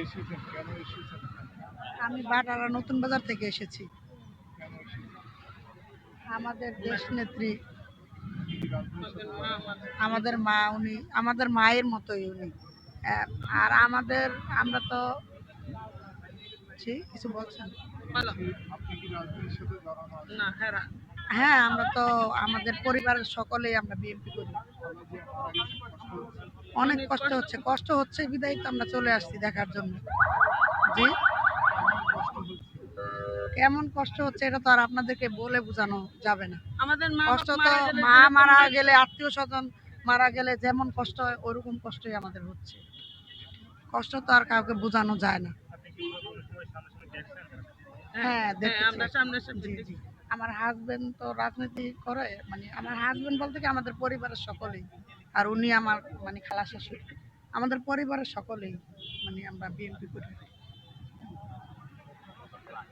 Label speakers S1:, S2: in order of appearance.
S1: এসেছেন? কেন এসেছেন?
S2: আমি বাটারা নতুন বাজার থেকে এসেছি।
S1: কেন এসেছেন?
S2: আমাদের দেশ নেত্রী,
S1: আপনি কি রাজনীতির সাথে জড়ান?
S2: আমাদের মা, উনি আমাদের মায়ের মতোই উনি। আর আমরা তো কিছু বলছেন?
S1: বলছি, আপনি কি রাজনীতির সাথে জড়ানো আছেন?
S2: হ্যাঁ, আমরা তো আমাদের পরিবারের সকলেই আমরা বিএনপি করি।
S1: তাহলে যে মারা গেছে কষ্ট হচ্ছে?
S2: অনেক কষ্ট হচ্ছে বিধায় তো আমরা চলে আসছি দেখার জন্য। জি,
S1: কেমন কষ্ট হচ্ছে?
S2: কেমন কষ্ট হচ্ছে এটা তো আর আপনাদেরকে বলে বোঝানো যাবে না।
S3: আমাদের
S2: কষ্ট তো মা মারা গেলে, আত্মীয় স্বজন মারা গেলে যেমন কষ্ট হয় ওরকম কষ্টই আমাদের হচ্ছে। কষ্ট তো আর কাউকে বোঝানো যায় না। হ্যাঁ,
S3: আমরা সামনে
S2: জি জি। আমার হাজবেন্ড তো রাজনীতি করে, মানে আমার হাজবেন্ড বলতে কি আমাদের পরিবারের সকলেই। আর উনি আমার মানে খালা শাশুড়ি। আমাদের পরিবারের সকলেই মানে আমরা বিএনপি করি।